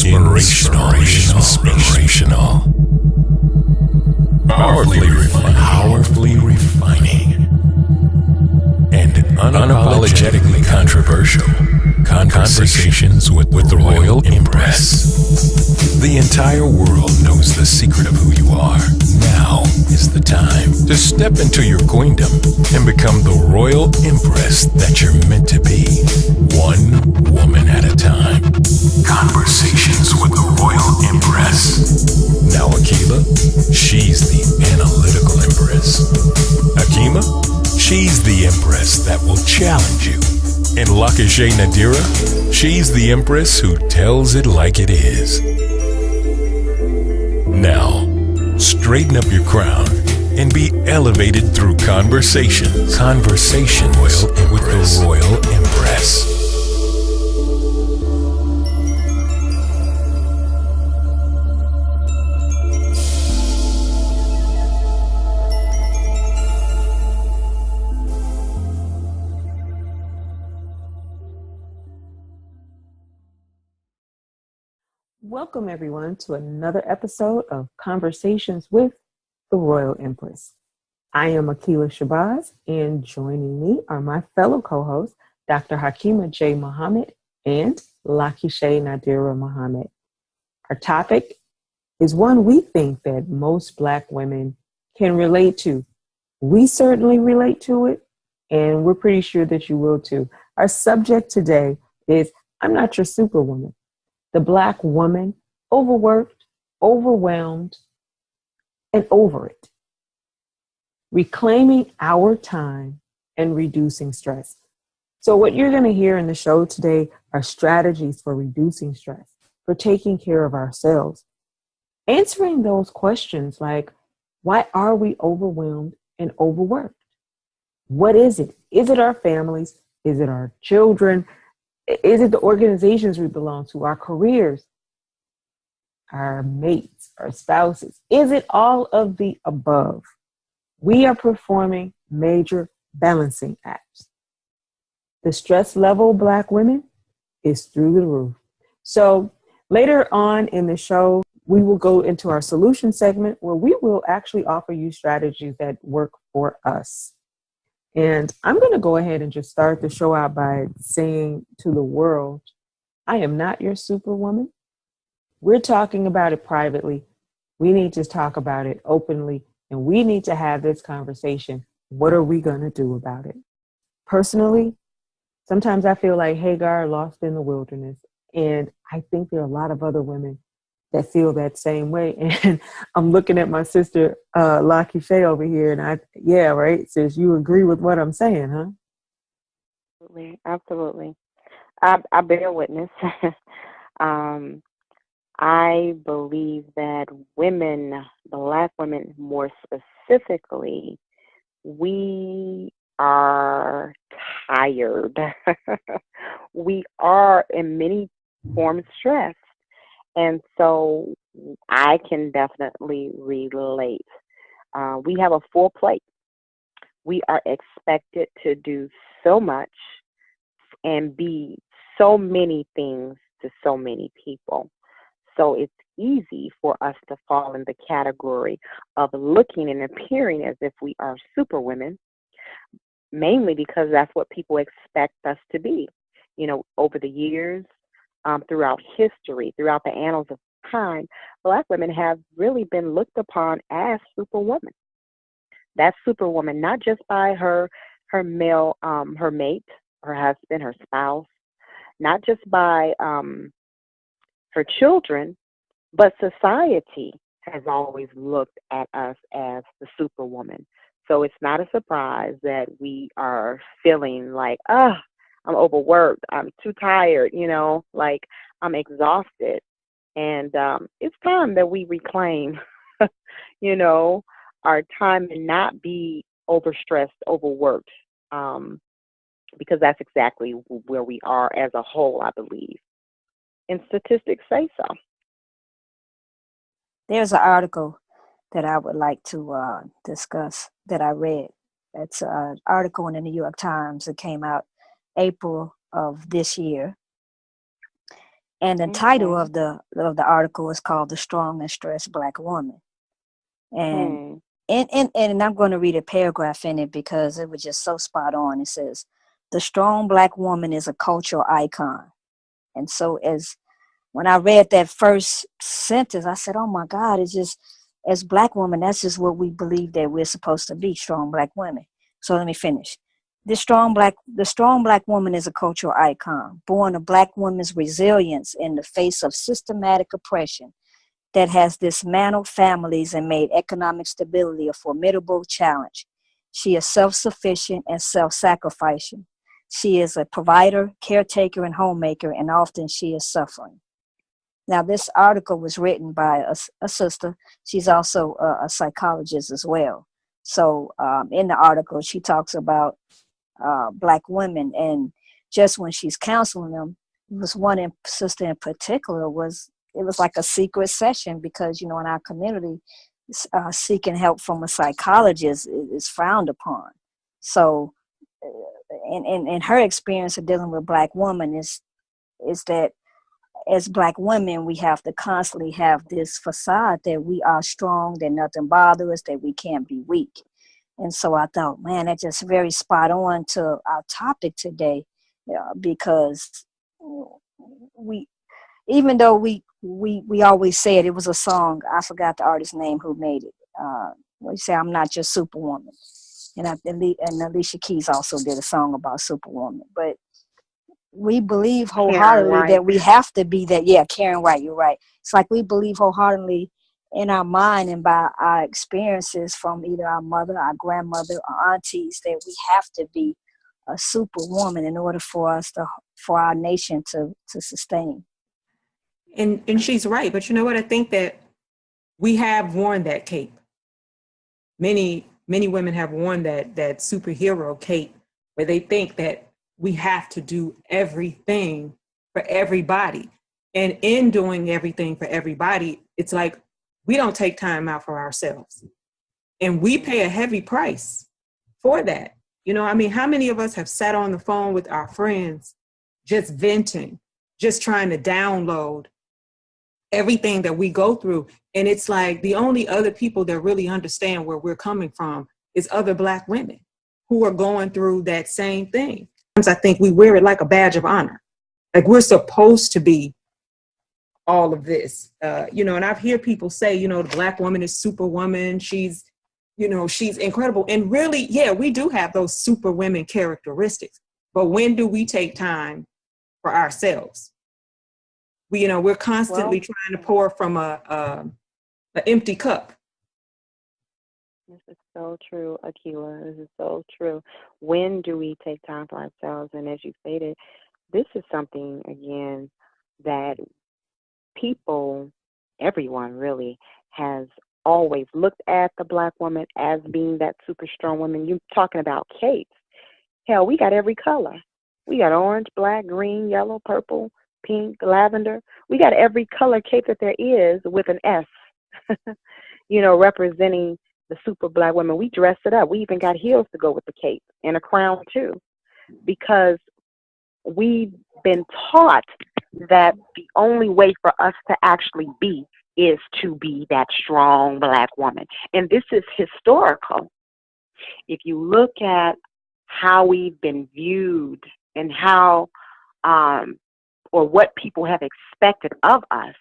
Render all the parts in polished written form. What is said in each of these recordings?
Inspirational. Powerfully refining. And unapologetically controversial. Conversations with the Royal Empress. The entire world knows the secret of who you are. Now is the time to step into your queendom and become the Royal Empress that you're meant to be. One woman at a time. Conversations with the Royal Empress. Now Akila, she's the analytical Empress. Akima, she's the Empress that will challenge you. And Lakisha Nadira, she's the Empress who tells it like it is. Now, straighten up your crown and be elevated through conversations. Conversations with the Royal Empress. Welcome, everyone, to another episode of Conversations with the Royal Empress. I am Akila Shabazz, and joining me are my fellow co-hosts, Dr. Hakima J. Muhammad and Lakisha Nadira Muhammad. Our topic is one we think that most Black women can relate to. We certainly relate to it, and we're pretty sure that you will too. Our subject today is I'm Not Your Superwoman. The Black woman, overworked, overwhelmed, and over it. Reclaiming our time and reducing stress. So what you're going to hear in the show today are strategies for reducing stress, for taking care of ourselves, answering those questions like, why are we overwhelmed and overworked? What is it? Is it our families? Is it our children? Is it the organizations we belong to, our careers, our mates, our spouses? Is it all of the above? We are performing major balancing acts. The stress level, Black women, is through the roof. So later on in the show, we will go into our solution segment where we will actually offer you strategies that work for us. And I'm going to go ahead and just start the show out by saying to the world, I am not your superwoman. We're talking about it privately. We need to talk about it openly, and we need to have this conversation. What are we going to do about it? Personally, sometimes I feel like Hagar lost in the wilderness, and I think there are a lot of other women that feel that same way. And I'm looking at my sister, Lakisha over here, and sis, you agree with what I'm saying, huh? Absolutely. I bear witness. I believe that women, Black women more specifically, we are tired. We are in many forms stressed. And so I can definitely relate. We have a full plate. We are expected to do so much and be so many things to so many people. So it's easy for us to fall in the category of looking and appearing as if we are superwomen, mainly because that's what people expect us to be. You know, over the years, throughout history, throughout the annals of time, Black women have really been looked upon as superwomen. That superwoman, not just by her male, her mate, her husband, her spouse, not just by her children, but society has always looked at us as the superwoman. So it's not a surprise that we are feeling like, I'm overworked, I'm too tired, like I'm exhausted. And it's time that we reclaim, our time and not be overstressed, overworked, because that's exactly where we are as a whole, I believe. And statistics say so. There's an article that I would like to discuss that I read. It's an article in the New York Times that came out April of this year. And the title Okay. of the article is called "The Strong and Stressed Black Woman." And Hmm. and I'm going to read a paragraph in it because it was just so spot on. It says, "The strong Black woman is a cultural icon." And so when I read that first sentence, I said, "Oh my God, it's just, as Black women, that's just what we believe that we're supposed to be, strong Black women." So let me finish. The strong Black woman is a cultural icon, born of Black women's resilience in the face of systematic oppression that has dismantled families and made economic stability a formidable challenge. She is self-sufficient and self-sacrificing. She is a provider, caretaker, and homemaker, and often she is suffering. Now, this article was written by a sister. She's also a psychologist as well. So in the article, she talks about Black women, and just when she's counseling them, there was sister in particular it was like a secret session because, in our community, seeking help from a psychologist is frowned upon. So in her experience of dealing with Black women is that as Black women, we have to constantly have this facade that we are strong, that nothing bothers us, that we can't be weak. And so I thought, man, that's just very spot on to our topic today, because we, even though we always said it was a song, I forgot the artist's name who made it. We say, "I'm not your Superwoman," and Alicia Keys also did a song about Superwoman, but we believe Karen wholeheartedly White. that we have to be that. Yeah, Karen White, you're right. It's like we believe wholeheartedly in our mind and by our experiences from either our mother, our grandmother, or aunties that we have to be a superwoman in order for our nation to sustain. And she's right. But you know what? I think that we have worn that cape. Many women have worn that superhero cape where they think that we have to do everything for everybody. And in doing everything for everybody, it's like we don't take time out for ourselves. And we pay a heavy price for that. I mean, how many of us have sat on the phone with our friends just venting, just trying to download everything that we go through? And it's like the only other people that really understand where we're coming from is other Black women who are going through that same thing. Sometimes I think we wear it like a badge of honor. Like we're supposed to be all of this, and I've heard people say, the Black woman is Superwoman. She's incredible. And really, yeah, we do have those Superwomen characteristics. But when do we take time for ourselves? We're constantly Well, trying to pour from an empty cup. this is so true, Akila. This is so true. When do we take time for ourselves? And as you stated, this is something, again, that people, everyone really, has always looked at the Black woman as being that super strong woman. You're talking about capes. Hell, we got every color. We got orange, black, green, yellow, purple, pink, lavender. We got every color cape that there is with an S, representing the super Black woman. We dress it up. We even got heels to go with the cape and a crown too, because we've been taught that the only way for us to actually be is to be that strong Black woman. And this is historical. If you look at how we've been viewed and how, or what people have expected of us,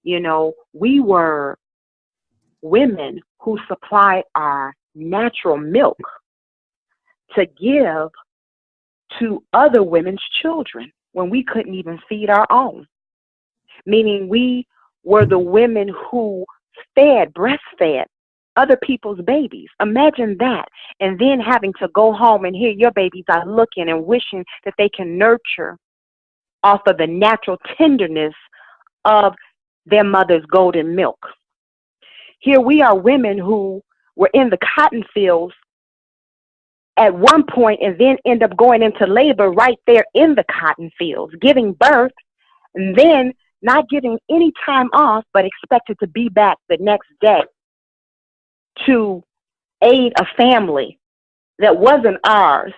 we were women who supplied our natural milk to give to other women's children when we couldn't even feed our own. Meaning we were the women who breastfed other people's babies. Imagine that. And then having to go home and hear your babies are looking and wishing that they can nurture off of the natural tenderness of their mother's golden milk. Here we are, women who were in the cotton fields at one point and then end up going into labor right there in the cotton fields, giving birth, and then not getting any time off, but expected to be back the next day to aid a family that wasn't ours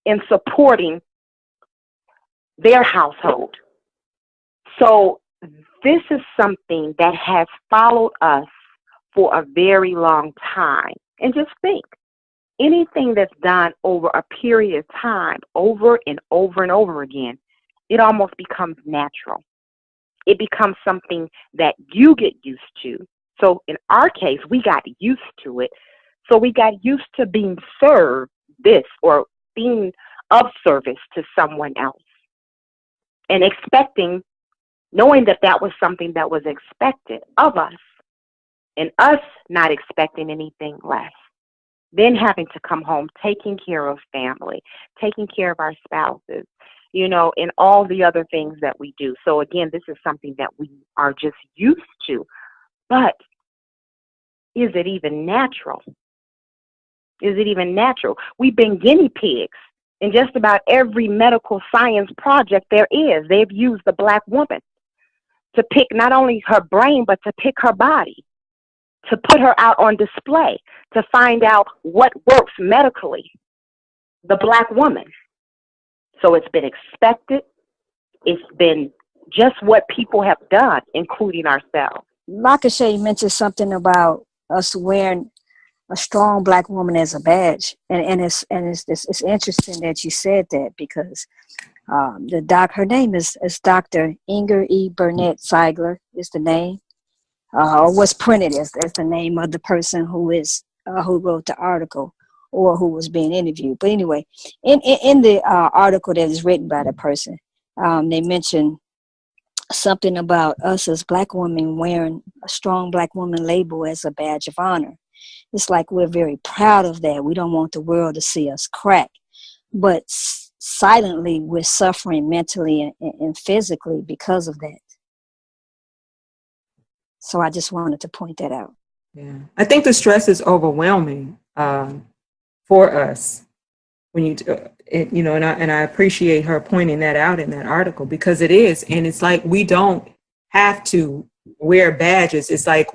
in supporting their household. So this is something that has followed us for a very long time. And just think, anything that's done over a period of time, over and over and over again, it almost becomes natural. It becomes something that you get used to. So in our case, we got used to it. So we got used to being served this or being of service to someone else and expecting, knowing that that was something that was expected of us and us not expecting anything less. Then having to come home, taking care of family, taking care of our spouses, and all the other things that we do. So again, this is something that we are just used to. But is it even natural? Is it even natural? We've been guinea pigs in just about every medical science project there is. They've used the Black woman to pick not only her brain, but to pick her body, to put her out on display, to find out what works medically. The Black woman. So it's been expected. It's been just what people have done, including ourselves. Lakashay mentioned something about us wearing a strong Black woman as a badge, and it's interesting that you said that, because her name is Dr. Inger E. Burnett Seigler is the name, or what's printed as the name of the person who wrote the article or who was being interviewed. But anyway, in the article that is written by the person, they mentioned something about us as Black women wearing a strong Black woman label as a badge of honor. It's like we're very proud of that. We don't want the world to see us crack. But silently, we're suffering mentally and physically because of that. So I just wanted to point that out. Yeah, I think the stress is overwhelming for us when and I appreciate her pointing that out in that article, because it is, and it's like we don't have to wear badges. It's like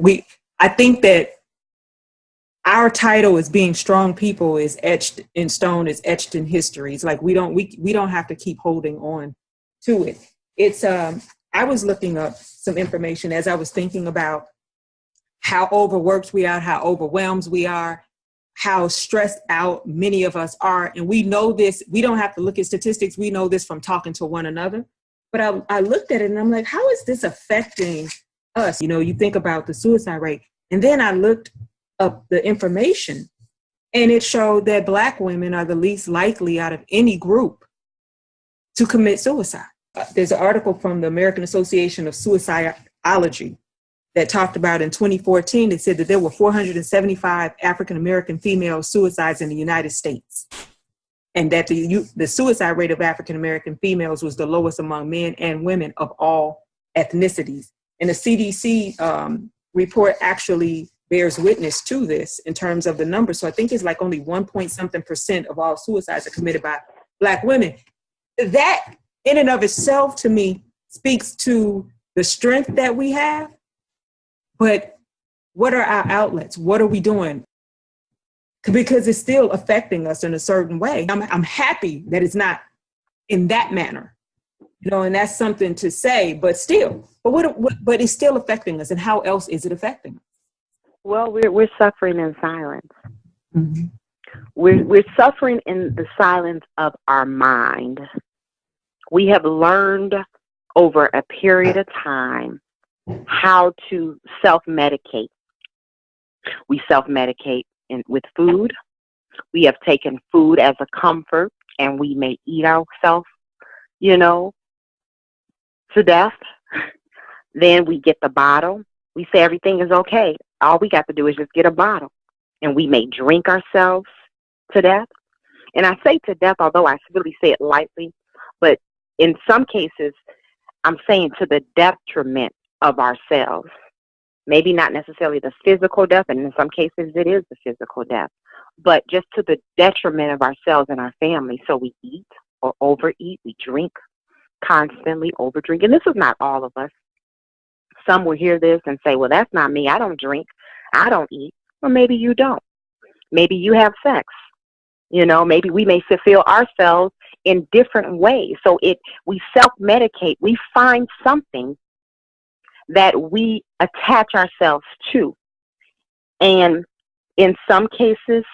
I think that our title as being strong people is etched in stone, is etched in history. It's like we don't have to keep holding on to it. It's I was looking up some information as I was thinking about how overworked we are, how overwhelmed we are, how stressed out many of us are. And we know this, we don't have to look at statistics. We know this from talking to one another. But I looked at it and I'm like, how is this affecting us? You think about the suicide rate. And then I looked up the information, and it showed that Black women are the least likely out of any group to commit suicide. There's an article from the American Association of Suicidology that talked about in 2014, it said that there were 475 African-American female suicides in the United States, and that the suicide rate of African-American females was the lowest among men and women of all ethnicities. And the CDC report actually bears witness to this in terms of the numbers. So I think it's like only 1% of all suicides are committed by Black women. That in and of itself, to me, speaks to the strength that we have. But what are our outlets? What are we doing? Because it's still affecting us in a certain way. I'm happy that it's not in that manner, and that's something to say, but still, but it's still affecting us. And how else is it affecting us? Well, we're suffering in silence. Mm-hmm. We're suffering in the silence of our mind. We have learned over a period of time how to self-medicate. We self-medicate with food. We have taken food as a comfort, and we may eat ourselves, to death. Then we get the bottle. We say everything is okay. All we got to do is just get a bottle. And we may drink ourselves to death. And I say to death, although I really say it lightly, but in some cases, I'm saying to the detriment of ourselves. Maybe not necessarily the physical death, and in some cases it is the physical death, but just to the detriment of ourselves and our family. So we eat or overeat, we drink constantly, overdrink. And this is not all of us. Some will hear this and say, well, that's not me. I don't drink. I don't eat. Well, maybe you don't. Maybe you have sex. Maybe we may fulfill ourselves in different ways. So we self-medicate. We find something that we attach ourselves to. And in some cases,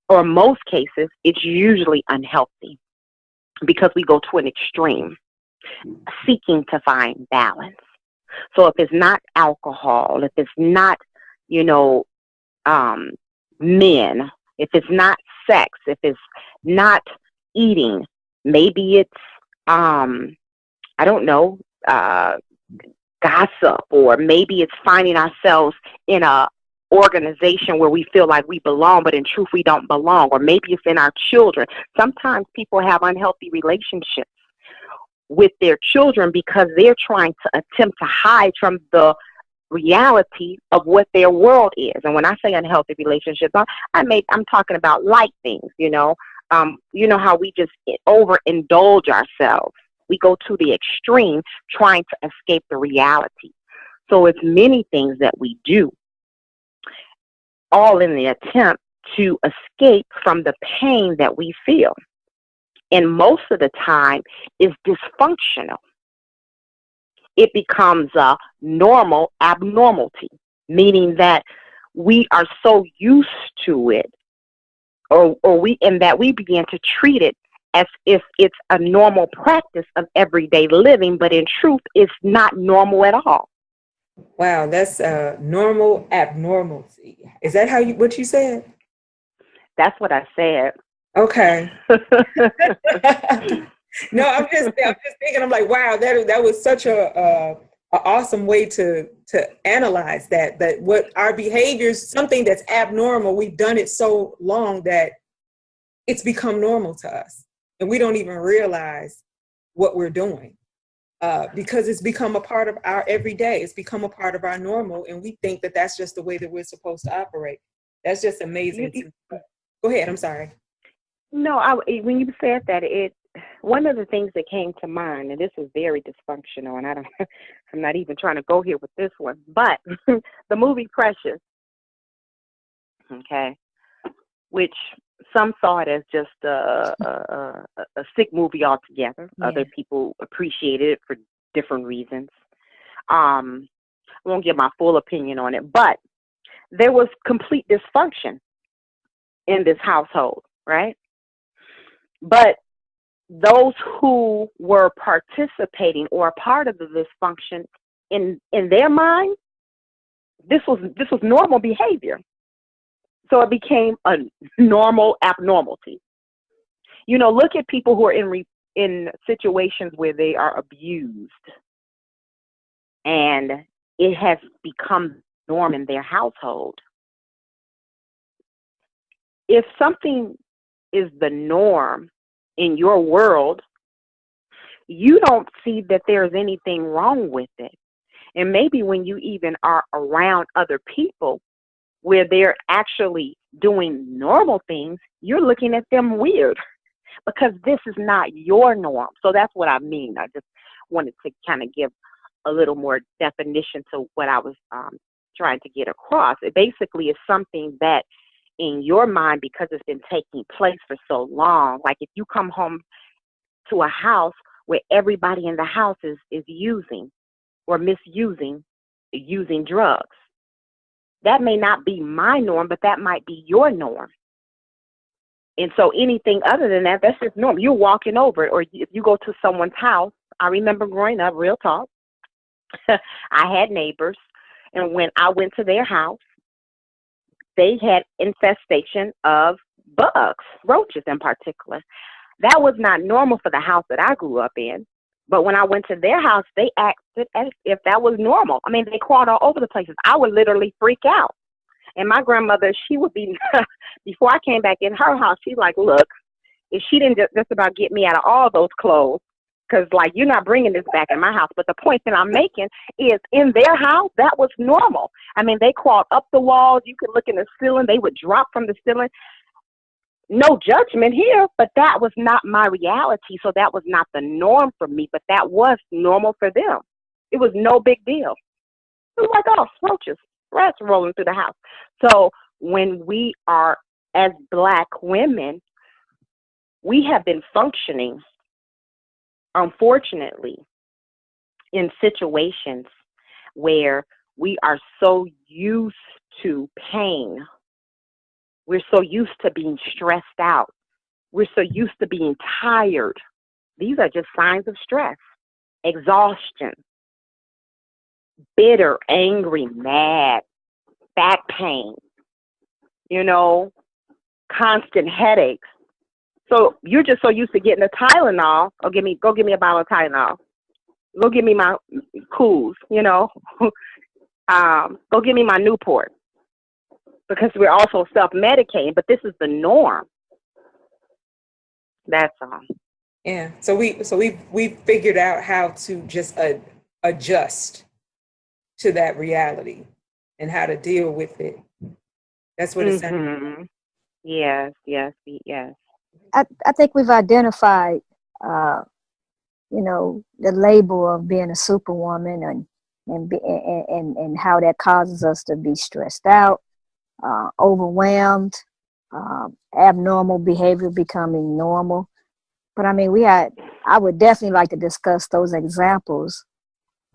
or most cases, it's usually unhealthy because we go to an extreme, seeking to find balance. So if it's not alcohol, if it's not, men, if it's not sex, if it's not eating, maybe it's, I don't know, gossip, or maybe it's finding ourselves in a organization where we feel like we belong, but in truth we don't belong, or maybe it's in our children. Sometimes people have unhealthy relationships with their children because they're trying to attempt to hide from the reality of what their world is. And when I say unhealthy relationships, I'm talking about light things, how we just overindulge ourselves. We go to the extreme trying to escape the reality. So it's many things that we do, all in the attempt to escape from the pain that we feel. And most of the time is dysfunctional. It becomes a normal abnormality, meaning that we are so used to it, or we begin to treat it as if it's a normal practice of everyday living, but in truth, it's not normal at all. Wow, that's normal abnormality. Is that what you said? That's what I said. Okay. No, I'm just thinking. I'm like, wow, that was such a awesome way to analyze that what our behaviors, something that's abnormal, we've done it so long that it's become normal to us, and we don't even realize what we're doing because it's become a part of our everyday. It's become a part of our normal, and we think that that's just the way that we're supposed to operate. That's just amazing. Go ahead. I'm sorry. No, when you said that, one of the things that came to mind, and this is very dysfunctional, and I'm not even trying to go here with this one, but the movie Precious, okay, which some saw it as just a sick movie altogether. Yeah. Other people appreciated it for different reasons. I won't give my full opinion on it, but there was complete dysfunction in this household, right? But those who were participating or a part of the dysfunction, in their mind, this was normal behavior. So it became a normal abnormality. Look at people who are in situations where they are abused, and it has become norm in their household. If something is the norm in your world, you don't see that there's anything wrong with it. And maybe when you even are around other people where they're actually doing normal things, you're looking at them weird because this is not your norm. So that's what I mean. I just wanted to kind of give a little more definition to what I was trying to get across. It basically is something that in your mind, because it's been taking place for so long, like if you come home to a house where everybody in the house is using or misusing, using drugs, that may not be my norm, but that might be your norm. And so anything other than that, that's just normal. You're walking over it, or if you go to someone's house. I remember growing up, real talk, I had neighbors, and when I went to their house, they had infestation of bugs, roaches in particular. That was not normal for the house that I grew up in. But when I went to their house, they acted as if that was normal. I mean, they crawled all over the places. I would literally freak out. And my grandmother, she would be, before I came back in her house, she's like, look, if she didn't just about get me out of all those clothes, because, like, you're not bringing this back in my house. But the point that I'm making is in their house, that was normal. I mean, they crawled up the walls. You could look in the ceiling. They would drop from the ceiling. No judgment here, but that was not my reality. So that was not the norm for me, but that was normal for them. It was no big deal. It was like, oh, roaches, rats rolling through the house. So when we are, as Black women, we have been functioning unfortunately, in situations where we are so used to pain, we're so used to being stressed out, we're so used to being tired. These are just signs of stress, exhaustion, bitter, angry, mad, back pain, constant headaches. So you're just so used to getting a Tylenol, or go give me a bottle of Tylenol. Go give me my Cools, go give me my Newport, because we're also self-medicating, but this is the norm. That's all. Yeah. So we figured out how to just adjust to that reality and how to deal with it. That's what it's saying. Yes. I think we've identified, the label of being a superwoman and how that causes us to be stressed out, overwhelmed, abnormal behavior becoming normal. But I mean, I would definitely like to discuss those examples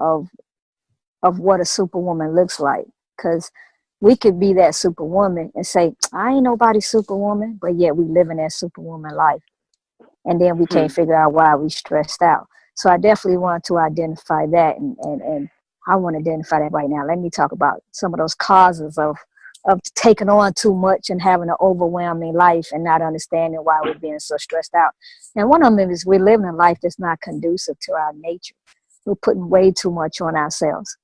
of what a superwoman looks like, because we could be that superwoman and say, I ain't nobody's superwoman, but yet we live in that superwoman life. And then we can't figure out why we stressed out. So I definitely want to identify that, and I want to identify that right now. Let me talk about some of those causes of taking on too much and having an overwhelming life and not understanding why we're being so stressed out. And one of them is we're living a life that's not conducive to our nature. We're putting way too much on ourselves.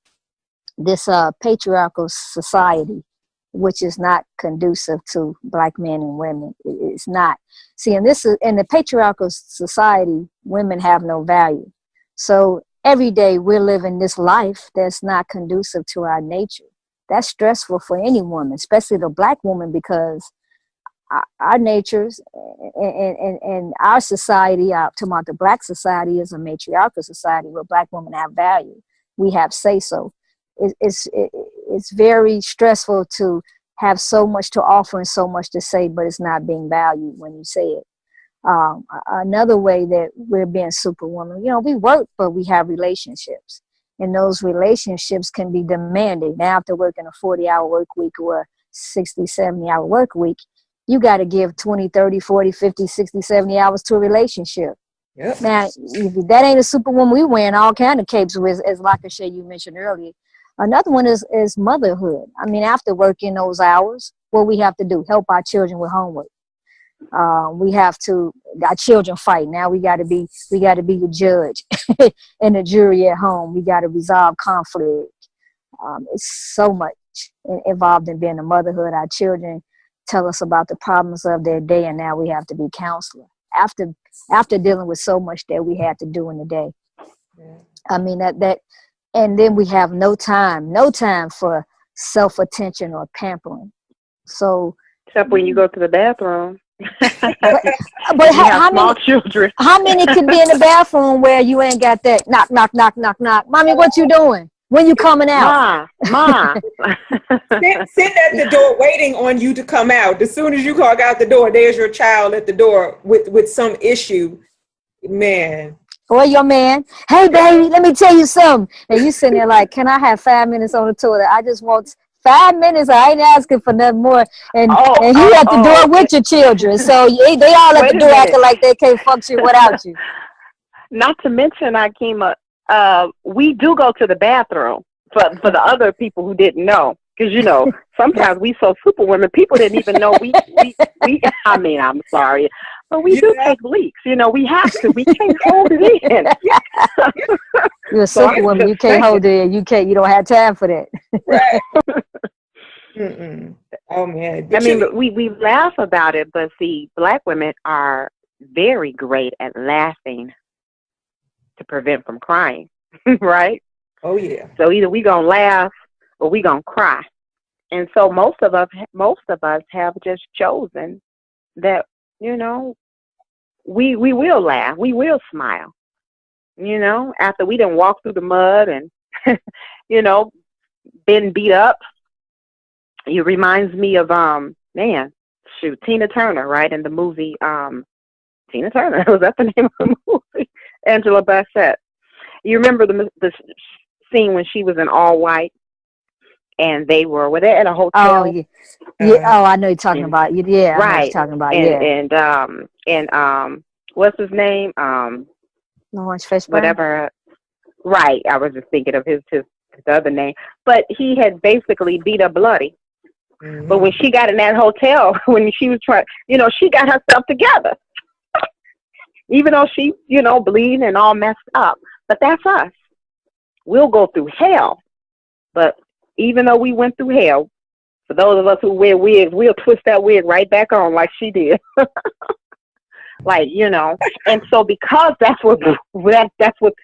This patriarchal society, which is not conducive to Black men and women. It's not. See, in the patriarchal society, women have no value. So every day we're living this life that's not conducive to our nature. That's stressful for any woman, especially the Black woman, because our natures and our society, I'm talking about the Black society, is a matriarchal society where Black women have value. We have say-so. It's very stressful to have so much to offer and so much to say, but it's not being valued when you say it. Another way that we're being superwoman, we work, but we have relationships. And those relationships can be demanding. Now, after working a 40-hour work week or 60, 70-hour work week, you got to give 20, 30, 40, 50, 60, 70 hours to a relationship. Yep. Now, if that ain't a superwoman, we wearing all kind of capes with, as Lakasha you mentioned earlier. Another one is motherhood. I mean, after working those hours, what we have to do, help our children with homework. We have to, our children fight. Now we got to be the judge and the jury at home. We got to resolve conflict. It's so much involved in being a motherhood. Our children tell us about the problems of their day, and now we have to be counselor after dealing with so much that we had to do in the day. Yeah. I mean, that, and then we have no time for self-attention or pampering. So, except when you go to the bathroom. but how many children? How many can be in the bathroom where you ain't got that knock, knock, knock, knock, knock? Mommy, what you doing? When you coming out? Ma. Sit at the door waiting on you to come out. As soon as you walk out the door, there's your child at the door with some issue. Man. Or your man, hey baby, let me tell you something. And you sitting there like, can I have 5 minutes on the toilet? I just want 5 minutes. I ain't asking for nothing more. And you at the door with your children. So they all at the door acting like they can't function without you. Not to mention, Akima, we do go to the bathroom for the other people who didn't know. Because, sometimes we so superwomen, people didn't even know we I mean, I'm sorry. But we do take leaks. We have to. We can't hold it in. You're a superwoman. You can't hold it in. You don't have time for that. Right. Mm-mm. Oh, man. I mean, we laugh about it, but see, Black women are very great at laughing to prevent from crying, right? Oh, yeah. So either we going to laugh or we going to cry. And so most of us have just chosen that, we will laugh. We will smile, after we done walk through the mud and, been beat up. It reminds me of, Tina Turner, right? In the movie, Tina Turner, was that the name of the movie? Angela Bassett. You remember the scene when she was in all white and were they at a Oh hotel? yeah, yeah. Oh, I know you're talking And about. Yeah, I know what you're right. talking about. And Yeah, and what's his name? Lawrence Fishburne. Whatever. Right. I was just thinking of his other name. But he had basically beat her bloody. But when she got in that hotel, when she was trying, she got herself together. Even though she, bleeding and all messed up. But that's us. We'll go through hell. But even though we went through hell, for those of us who wear wigs, we'll twist that wig right back on like she did. Like, and so because that's what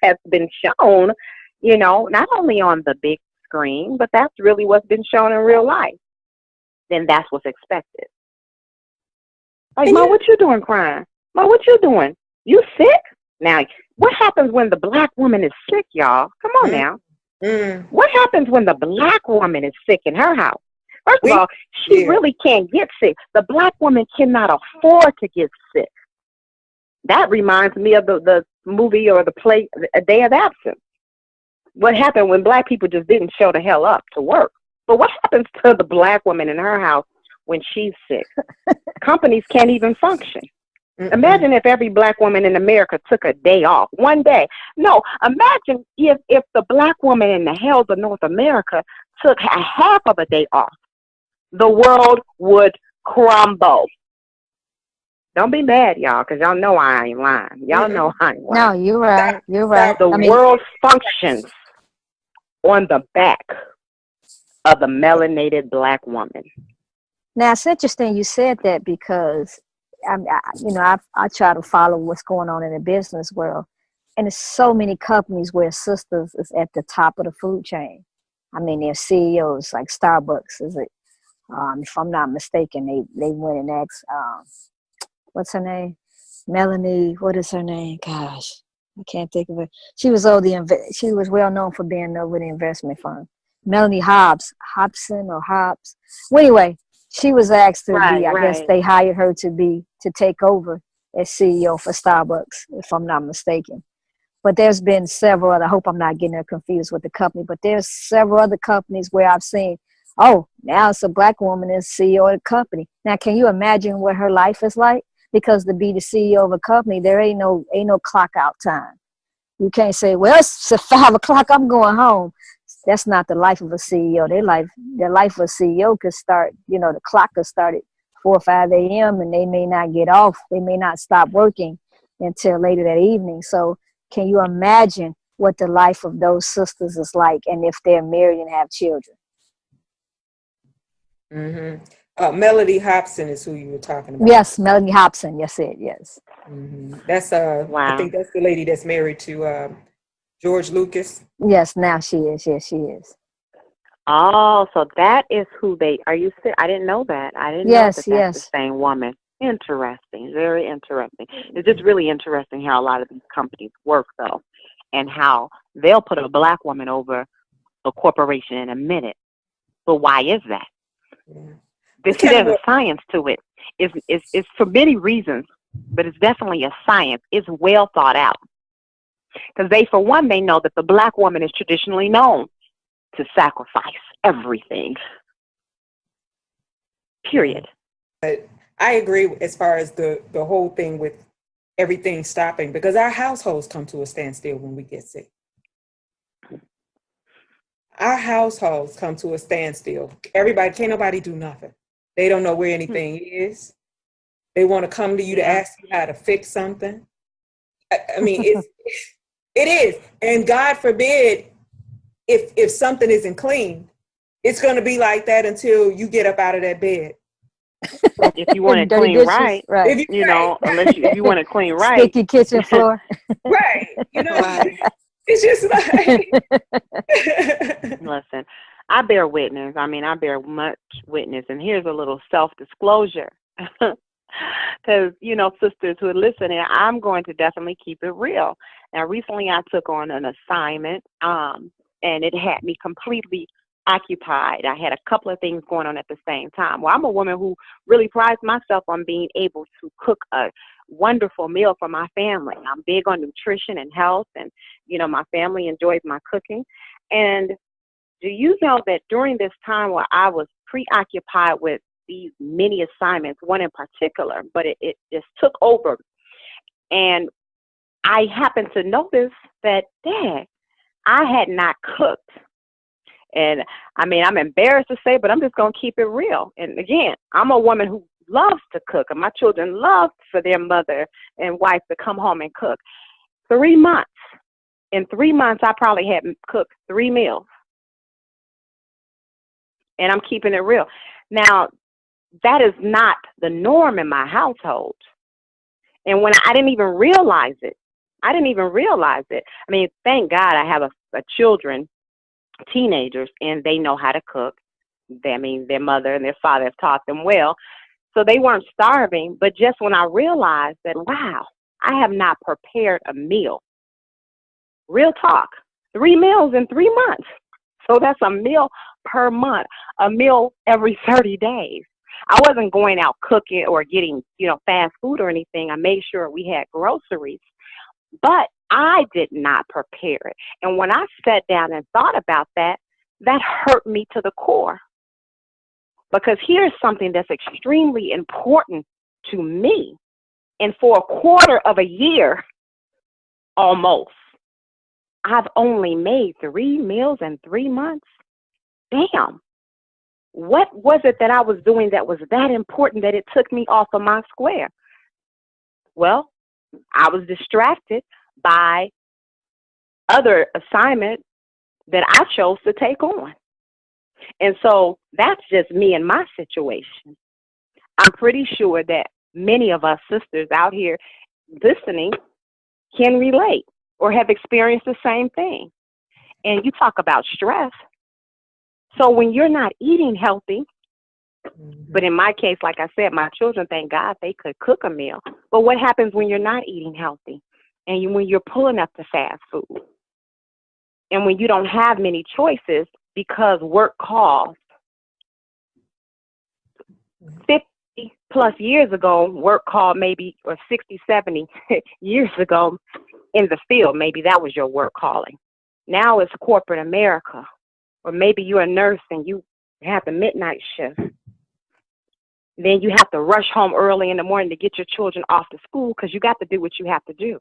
has been shown, not only on the big screen, but that's really what's been shown in real life, then that's what's expected. Like, Ma, what you doing crying? Ma, what you doing? You sick? Now, what happens when the black woman is sick, y'all? Come on now. What happens when the black woman is sick in her house? First of all, she really can't get sick. The black woman cannot afford to get sick. That reminds me of the movie or the play, A Day of Absence. What happened when black people just didn't show the hell up to work? But what happens to the black woman in her house when she's sick? Companies can't even function. Imagine if every black woman in America took a day off, one day. No, imagine if the black woman in the hells of North America took a half of a day off. The world would crumble. Don't be mad, y'all, because y'all know I ain't lying. Y'all know I ain't lying. No, you're right. You're right. The world functions on the back of the melanated black woman. Now, it's interesting you said that because, I try to follow what's going on in the business world. And there's so many companies where sisters is at the top of the food chain. I mean, they're CEOs like Starbucks, is it? If I'm not mistaken, they went and asked, what's her name? Melanie, what is her name? Gosh, I can't think of it. She was she was well known for being over the investment fund. Melanie Hobson. Well, anyway, she was asked to be, I guess they hired her to take over as CEO for Starbucks, if I'm not mistaken. But there's been several other, I hope I'm not getting her confused with the company, but there's several other companies where I've seen, oh, now it's a black woman as CEO of the company. Now, can you imagine what her life is like? Because to be the CEO of a company, there ain't no clock out time. You can't say, well, it's 5 o'clock, I'm going home. That's not the life of a CEO. Their life of a CEO could start, the clock could start at 4 or 5 a.m. and they may not get off. They may not stop working until later that evening. So can you imagine what the life of those sisters is like, and if they're married and have children? Melody Hobson is who you were talking about. Yes, Melanie Hobson. Yes. That's I think that's the lady that's married to George Lucas. Yes, now she is. Yes, she is. Oh, so that is who are you sick? I didn't know that. I didn't know that's the same woman. Interesting. Very interesting. It's just really interesting how a lot of these companies work, though, and how they'll put a black woman over a corporation in a minute. But why is that? There's a science to it. It's for many reasons, but it's definitely a science. It's well thought out. Because they know that the black woman is traditionally known to sacrifice everything. Period. But I agree as far as the whole thing with everything stopping, because our households come to a standstill when we get sick. Our households come to a standstill. Can't nobody do nothing. They don't know where anything is. They want to come to you to ask you how to fix something. I mean, it is. And God forbid, if something isn't clean, it's going to be like that until you get up out of that bed. If you want it clean right. If you want it clean right. Sticky kitchen floor. Right. It's just like. Listen, I bear witness. I bear much witness. And here's a little self-disclosure. Because, sisters who are listening, I'm going to definitely keep it real. Now, recently I took on an assignment, and it had me completely occupied. I had a couple of things going on at the same time. Well, I'm a woman who really prides myself on being able to cook a wonderful meal for my family. I'm big on nutrition and health, and, my family enjoys my cooking. And do you know that during this time where I was preoccupied with these many assignments, one in particular, but it just took over, and I happened to notice that, Dad, I had not cooked. And I mean, I'm embarrassed to say, but I'm just going to keep it real. And again, I'm a woman who loves to cook, and my children love for their mother and wife to come home and cook. 3 months. In 3 months, I probably had cooked 3 meals. And I'm keeping it real. Now, that is not the norm in my household. And when I didn't even realize it. I mean, thank God I have a children, teenagers, and they know how to cook. Their mother and their father have taught them well. So they weren't starving. But just when I realized that, wow, I have not prepared a meal. Real talk, 3 meals in 3 months. So that's a meal per month, a meal every 30 days. I wasn't going out cooking or getting, fast food or anything. I made sure we had groceries, but I did not prepare it. And when I sat down and thought about that, that hurt me to the core. Because here's something that's extremely important to me. And for a quarter of a year, almost, I've only made 3 meals in 3 months. Damn. What was it that I was doing that was that important that it took me off of my square? Well, I was distracted by other assignments that I chose to take on. And so that's just me and my situation. I'm pretty sure that many of us sisters out here listening can relate or have experienced the same thing. And you talk about stress. So when you're not eating healthy, but in my case, like I said, my children, thank God, they could cook a meal. But what happens when you're not eating healthy and when you're pulling up the fast food and when you don't have many choices because work calls? 50 plus years ago, work called maybe, or 60, 70 years ago in the field, maybe that was your work calling. Now it's corporate America. Or maybe you're a nurse and you have the midnight shift. Then you have to rush home early in the morning to get your children off to school because you got to do what you have to do.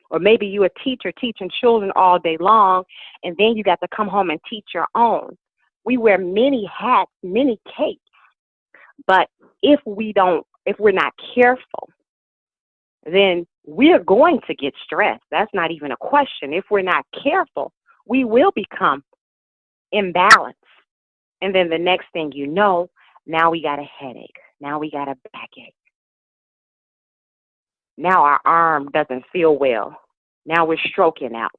Or maybe you're a teacher teaching children all day long, and then you got to come home and teach your own. We wear many hats, many capes. But if we're not careful, then we're going to get stressed. That's not even a question. If we're not careful, we will become imbalanced. And then the next thing you know, now we got a headache. Now we got a backache. Now our arm doesn't feel well. Now we're stroking out.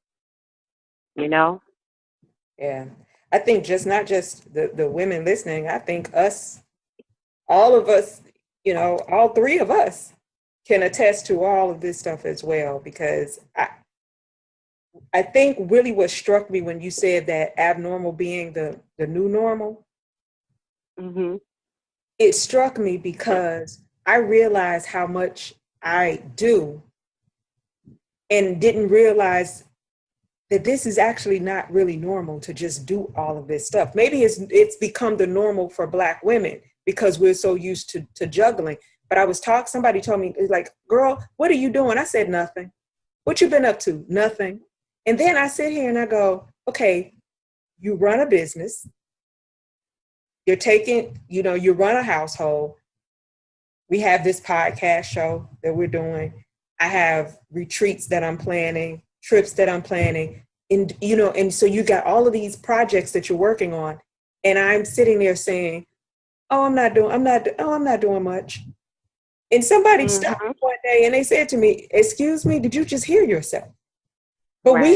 Yeah. I think not just the women listening, I think all of us, all 3 of us can attest to all of this stuff as well, because I think really what struck me when you said that abnormal being the new normal, it struck me because I realized how much I do and didn't realize that this is actually not really normal to just do all of this stuff. Maybe it's become the normal for Black women because we're so used to juggling. But somebody told me, it's like, girl, what are you doing? I said, nothing. What you been up to? Nothing. And then I sit here and I go, okay, you run a business. You run a household. We have this podcast show that we're doing. I have retreats that I'm planning, trips that I'm planning. And so you got all of these projects that you're working on. And I'm sitting there saying, I'm not doing much. And somebody stopped me one day and they said to me, excuse me, did you just hear yourself? But we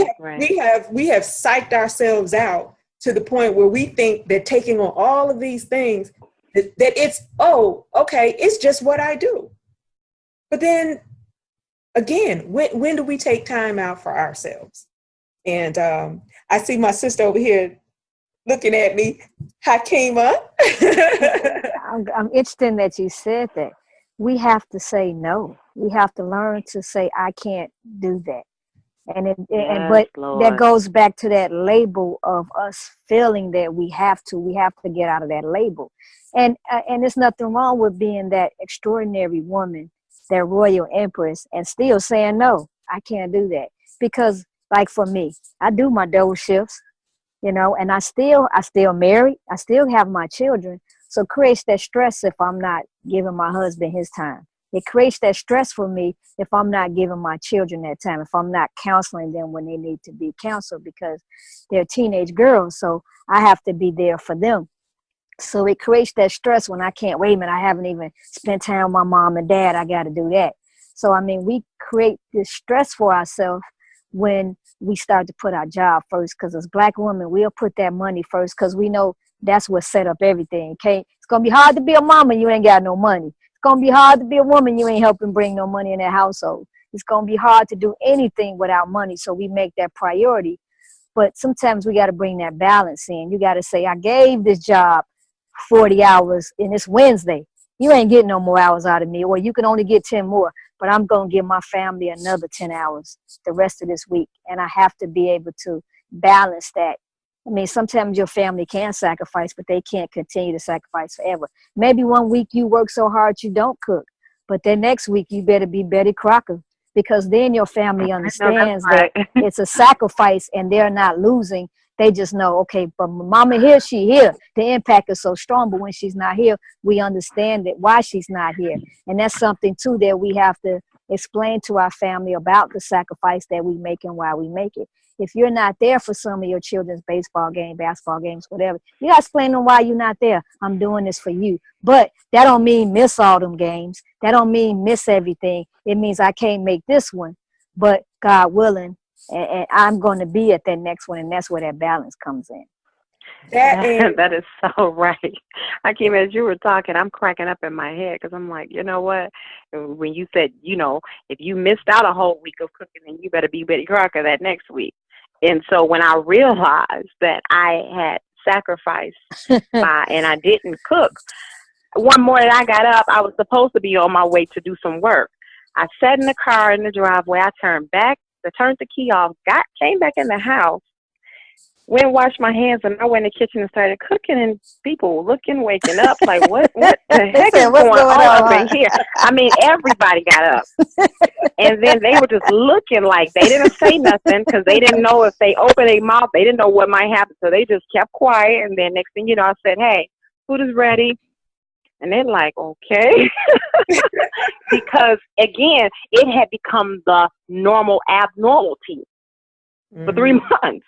have psyched ourselves out to the point where we think that taking on all of these things, that it's, okay, it's just what I do. But then again, when do we take time out for ourselves? And I see my sister over here looking at me, Hakima. I'm interested that you said that, we have to say no. We have to learn to say, I can't do that. Yes, But that Lord. goes back to that label of us feeling that we have to get out of that label. And there's nothing wrong with being that extraordinary woman, that royal empress, and still saying, no, I can't do that. Because like for me, I do my double shifts, and I still married. I still have my children. So it creates that stress if I'm not giving my husband his time. It creates that stress for me if I'm not giving my children that time, if I'm not counseling them when they need to be counseled because they're teenage girls. So I have to be there for them. So it creates that stress when I can't, wait a minute, I haven't even spent time with my mom and dad. I got to do that. So, I mean, we create this stress for ourselves when we start to put our job first, because as Black women, we'll put that money first because we know that's what set up everything. Okay, it's going to be hard to be a mama and you ain't got no money. It's going to be hard to be a woman, you ain't helping bring no money in that household. It's going to be hard to do anything without money, so we make that priority. But sometimes we got to bring that balance in. You got to say, I gave this job 40 hours and it's Wednesday. You ain't getting no more hours out of me, or you can only get 10 more, but I'm going to give my family another 10 hours the rest of this week. And I have to be able to balance that. I mean, sometimes your family can sacrifice, but they can't continue to sacrifice forever. Maybe one week you work so hard you don't cook, but then next week you better be Betty Crocker, because then your family understands right. that it's a sacrifice and they're not losing. They just know, okay, but mama here, she here. The impact is so strong, but when she's not here, we understand that why she's not here. And that's something too that we have to explain to our family about the sacrifice that we make and why we make it. If you're not there for some of your children's baseball game, basketball games, whatever, you gotta explain them why you're not there. I'm doing this for you. But that don't mean miss all them games. That don't mean miss everything. It means I can't make this one, but God willing, and I'm going to be at that next one, and that's where that balance comes in. That is so right. I came as you were talking, I'm cracking up in my head because I'm like, you know what? When you said, if you missed out a whole week of cooking, then you better be Betty Crocker that next week. And so when I realized that I had sacrificed and I didn't cook, one morning I got up, I was supposed to be on my way to do some work. I sat in the car in the driveway, I turned the key off, came back in the house, went and washed my hands, and I went in the kitchen and started cooking, and people looking, waking up, like, what the heck is going on up in here? I mean, everybody got up. And then they were just looking like they didn't say nothing because they didn't know if they opened their mouth, they didn't know what might happen. So they just kept quiet. And then next thing you know, I said, hey, food is ready. And they're like, okay. Because, again, it had become the normal abnormality for 3 months.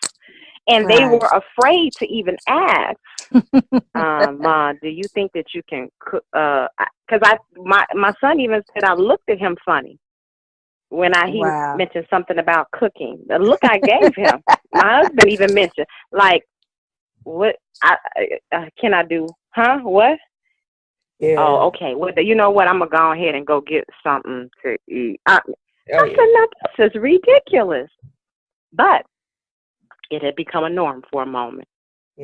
And they were afraid to even ask, Ma, do you think that you can cook? Because my son even said I looked at him funny when he mentioned something about cooking. The look I gave him, my husband even mentioned, like, what can I do? Huh? What? Yeah. Oh, okay. Well, you know what? I'm going to go ahead and go get something to eat. I said, no, this is ridiculous. But it had become a norm for a moment.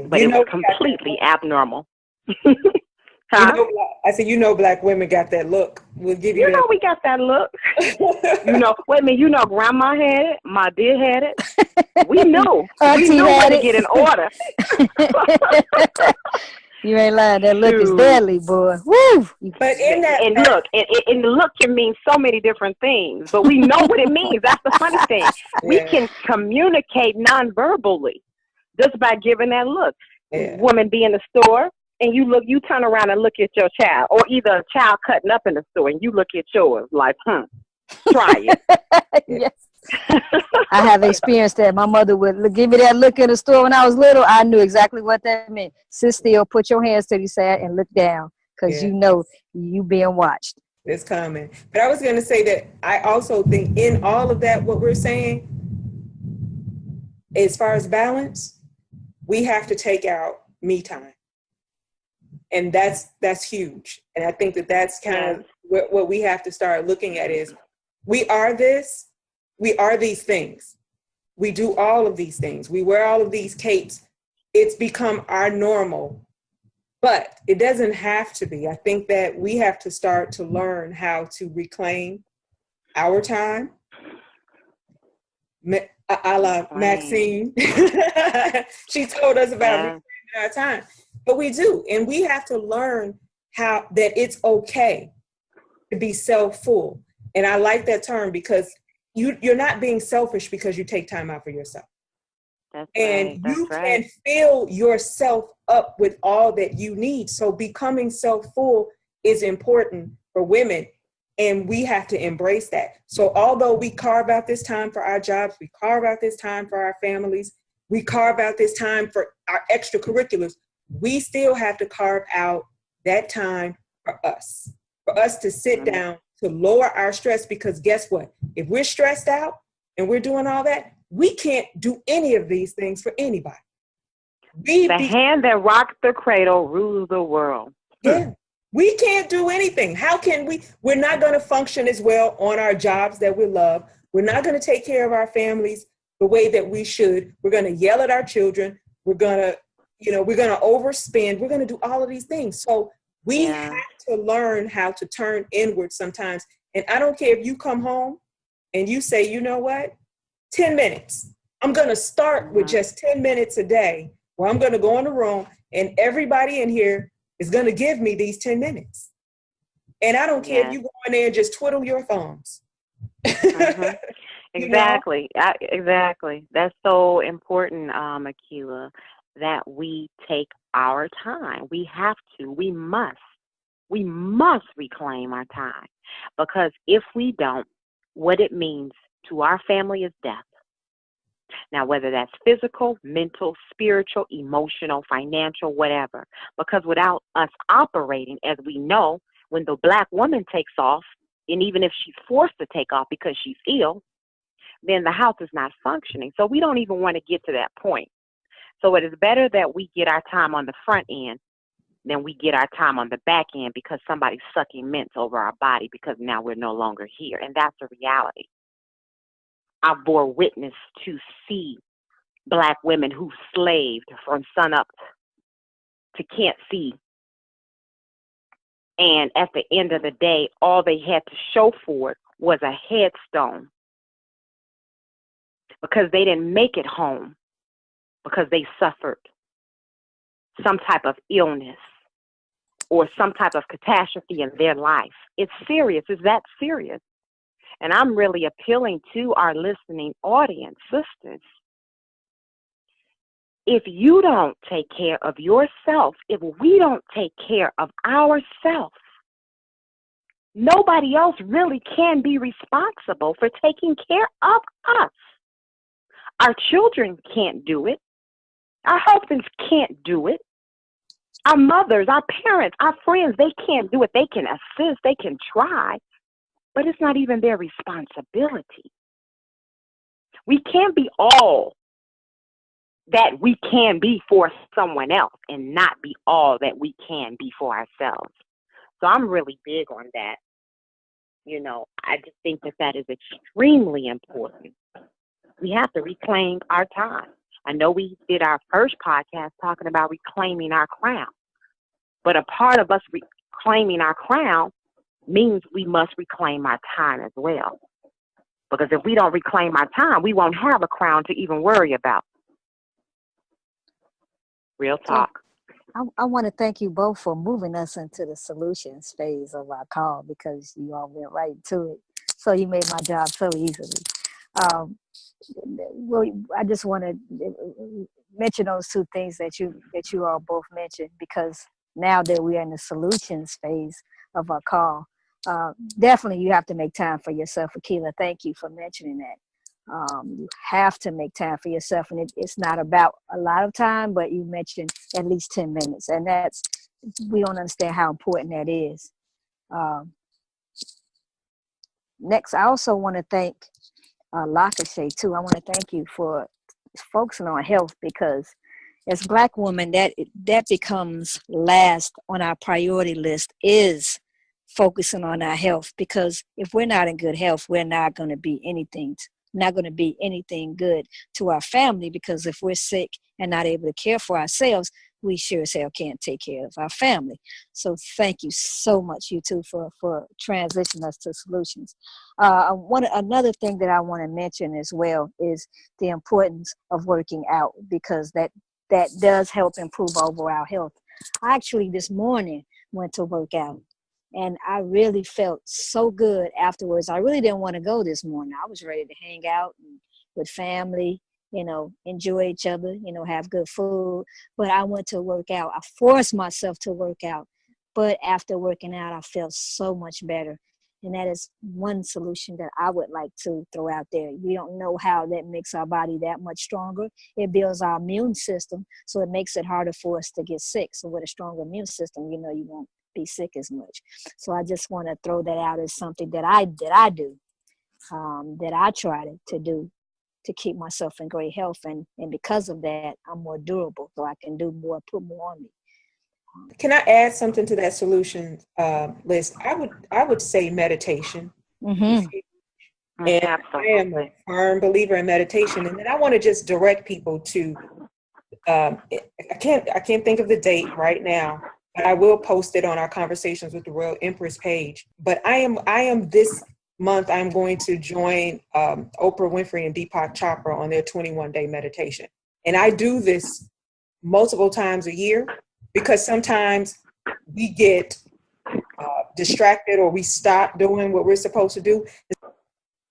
But it was completely abnormal. Huh? I said, Black women got that look. We'll give you that. We got that look. Wait a minute, Grandma had it. Ma did had it. We knew. We knew when to get in order. You ain't lying. That look is deadly, boy. Woo! But and look, and the look can mean so many different things, but we know what it means. That's the funny thing. Yeah. We can communicate non-verbally just by giving that look. Yeah. Woman be in the store, and you turn around and look at your child, or either a child cutting up in the store, and you look at yours like, try it. Yes. I have experienced that. My mother would give me that look in the store when I was little. I knew exactly what that meant. Sit still, put your hands to the side, and look down, because you being watched. It's coming. But I was going to say that I also think in all of that, what we're saying, as far as balance, we have to take out me time. And that's huge. And I think that's kind of what we have to start looking at is we are these things. We do all of these things. We wear all of these capes. It's become our normal. But it doesn't have to be. I think that we have to start to learn how to reclaim our time. A la Maxine. She told us about reclaiming our time. But we do. And we have to learn how that it's okay to be self-full. And I like that term because you're not being selfish because you take time out for yourself. You can fill yourself up with all that you need. So becoming self-full is important for women. And we have to embrace that. So although we carve out this time for our jobs, we carve out this time for our families, we carve out this time for our extracurriculars, we still have to carve out that time for us to sit down, to lower our stress, because guess what? If we're stressed out and we're doing all that, we can't do any of these things for anybody. The hand that rocks the cradle rules the world. Yeah. We can't do anything. How can we? We're not going to function as well on our jobs that we love. We're not going to take care of our families the way that we should. We're going to yell at our children. We're going to, we're going to overspend. We're going to do all of these things. So we have to learn how to turn inward sometimes. And I don't care if you come home and you say, you know what, 10 minutes. I'm going to start with just 10 minutes a day where I'm going to go in the room and everybody in here is going to give me these 10 minutes. And I don't care if you go in there and just twiddle your thumbs. Exactly. Exactly. That's so important, Akilah, that we take our time. We have to. We must reclaim our time. Because if we don't, what it means to our family is death. Now, whether that's physical, mental, spiritual, emotional, financial, whatever. Because without us operating, as we know, when the Black woman takes off, and even if she's forced to take off because she's ill, then the house is not functioning. So we don't even want to get to that point. So it is better that we get our time on the front end than we get our time on the back end because somebody's sucking mints over our body because now we're no longer here. And that's a reality. I bore witness to see Black women who slaved from sunup to can't see. And at the end of the day, all they had to show for it was a headstone because they didn't make it home because they suffered some type of illness or some type of catastrophe in their life. It's serious. It's that serious. And I'm really appealing to our listening audience, sisters. If you don't take care of yourself, if we don't take care of ourselves, nobody else really can be responsible for taking care of us. Our children can't do it. Our husbands can't do it. Our mothers, our parents, our friends, they can't do it. They can assist, they can try. But it's not even their responsibility. We can't be all that we can be for someone else and not be all that we can be for ourselves. So I'm really big on that. I just think that is extremely important. We have to reclaim our time. I know we did our first podcast talking about reclaiming our crown. But a part of us reclaiming our crown means we must reclaim our time as well. Because if we don't reclaim our time, we won't have a crown to even worry about. Real talk. I want to thank you both for moving us into the solutions phase of our call because you all went right to it. So you made my job so easily. Well, I just want to mention those two things that you all both mentioned because now that we're in the solutions phase of our call, definitely you have to make time for yourself. Akilah, thank you for mentioning that. You have to make time for yourself, and it's not about a lot of time, but you mentioned at least 10 minutes, and we don't understand how important that is. Next, I also want to thank Lakashay too. I want to thank you for focusing on health because as Black women, that becomes last on our priority list is focusing on our health because if we're not in good health, we're not going to be anything good to our family because if we're sick and not able to care for ourselves, we sure as hell can't take care of our family. So thank you so much, you two, for transitioning us to solutions. Another thing that I want to mention as well is the importance of working out, because that does help improve overall health. I actually this morning went to work out, and I really felt so good afterwards. I really didn't want to go this morning. I was ready to hang out with family, enjoy each other, have good food. But I went to work out. I forced myself to work out. But after working out, I felt so much better. And that is one solution that I would like to throw out there. We don't know how that makes our body that much stronger. It builds our immune system, so it makes it harder for us to get sick. So with a stronger immune system, you won't be sick as much. So I just want to throw that out as something that I do, that I try to do to keep myself in great health. And because of that, I'm more durable, so I can do more, put more on me. Can I add something to that solution list? I would say meditation. Mm-hmm. And Absolutely. I am a firm believer in meditation. And then I want to just direct people to, I can't think of the date right now, but I will post it on our Conversations with the Royal Empress page. But I am this month, I'm going to join Oprah Winfrey and Deepak Chopra on their 21-day meditation. And I do this multiple times a year, because sometimes we get distracted or we stop doing what we're supposed to do.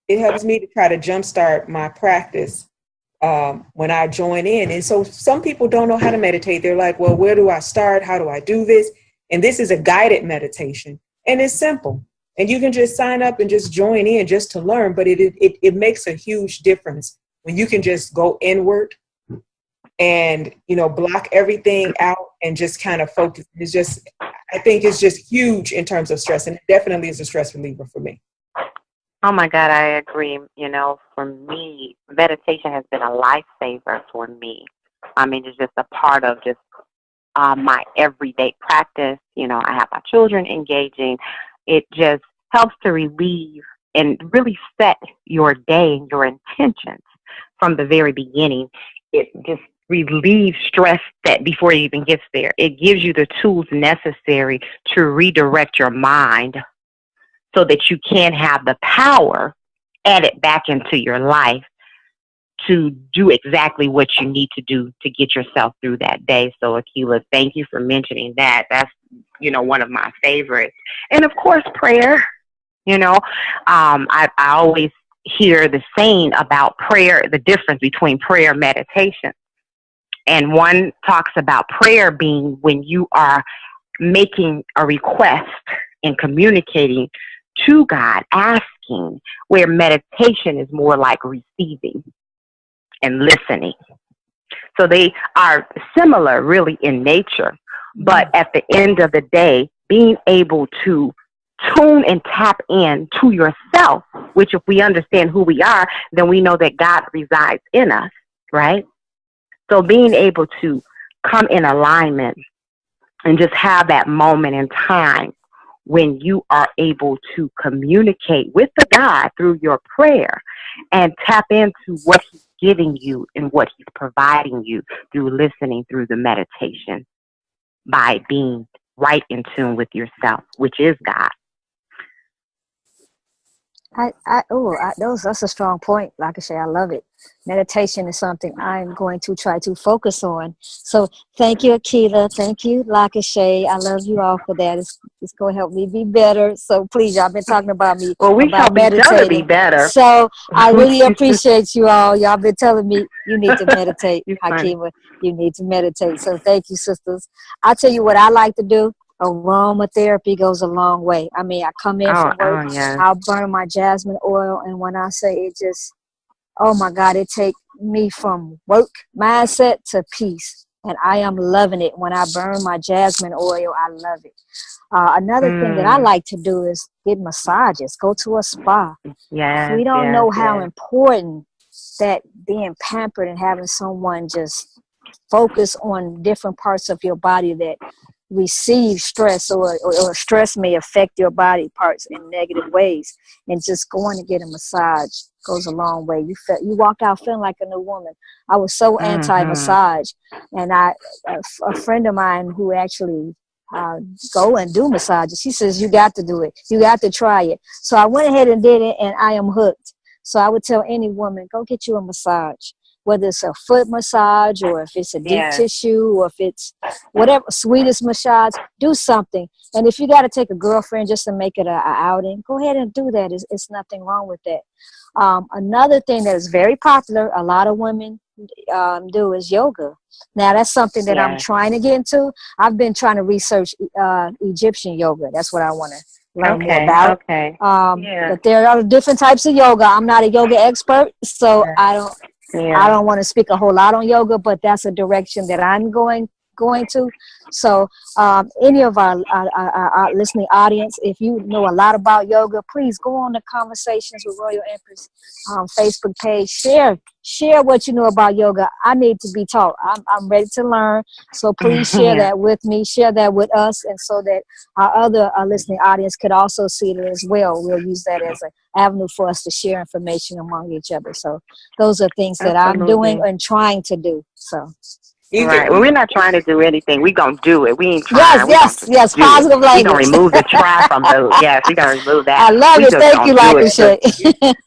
It helps me to try to jumpstart my practice when I join in. And so some people don't know how to meditate. They're like, well, where do I start? How do I do this? And this is a guided meditation, and it's simple. And you can just sign up and just join in just to learn. But it makes a huge difference when you can just go inward and, block everything out and just kind of focus. I think it's just huge in terms of stress, and it definitely is a stress reliever for me. Oh my God, I agree. For me, meditation has been a lifesaver for me. I mean, it's just a part of just my everyday practice. I have my children engaging. It just helps to relieve and really set your day and your intentions from the very beginning. It just relieves stress that before it even gets there. It gives you the tools necessary to redirect your mind so that you can have the power added back into your life to do exactly what you need to do to get yourself through that day. So, Akilah, thank you for mentioning that. That's, one of my favorites. And, of course, prayer. I always hear the saying about prayer, the difference between prayer and meditation. And one talks about prayer being when you are making a request and communicating to God, asking, where meditation is more like receiving and listening. So they are similar really in nature, but at the end of the day, being able to tune and tap in to yourself, which if we understand who we are, then we know that God resides in us, right? So being able to come in alignment and just have that moment in time when you are able to communicate with the God through your prayer and tap into what He's giving you and what He's providing you through listening through the meditation by being right in tune with yourself, which is God. That's a strong point. Like I say, I love it. Meditation is something I'm going to try to focus on. So thank you, Akilah. Thank you, Lakashay. I love you all for that. It's going to help me be better. So please, y'all been talking about me. Well, we about help each other be better. So I really appreciate you all. Y'all been telling me you need to meditate, Akilah. You need to meditate. So thank you, sisters. I'll tell you what I like to do. Aromatherapy goes a long way. I mean, I come in from work, yes. I'll burn my jasmine oil, and when I say it just, oh my God, it takes me from work mindset to peace. And I am loving it. When I burn my jasmine oil, I love it. Another thing that I like to do is get massages, go to a spa. Yes, we don't know how important that being pampered and having someone just focus on different parts of your body that receive stress, or stress may affect your body parts in negative ways. And just going to get a massage goes a long way. You walk out feeling like a new woman. I was so anti-massage, and a friend of mine who actually go and do massages, she says, you got to do it. You got to try it. So I went ahead and did it, and I am hooked. So I would tell any woman, go get you a massage, whether it's a foot massage or if it's a deep tissue or if it's whatever, sweetest massage, do something. And if you got to take a girlfriend just to make it a outing, go ahead and do that. It's nothing wrong with that. Another thing that is very popular, a lot of women do, is yoga. Now, that's something that I'm trying to get into. I've been trying to research Egyptian yoga. That's what I want to learn more about. But there are different types of yoga. I'm not a yoga expert, so I don't want to speak a whole lot on yoga, but that's a direction that I'm going to. So any of our listening audience, if you know a lot about yoga, please go on the Conversations with Royal Empress Facebook page. Share what you know about yoga. I need to be taught. I'm ready to learn. So please share that with me. Share that with us, and so that our other listening audience could also see it as well. We'll use that as an avenue for us to share information among each other. So those are things that I'm doing and trying to do. So. Right. Well, we're not trying to do anything. We're going to do it. We ain't trying. Yes. Positive language. We're going to remove the try from those. Yes, we're going to remove that. I love it. Thank you, like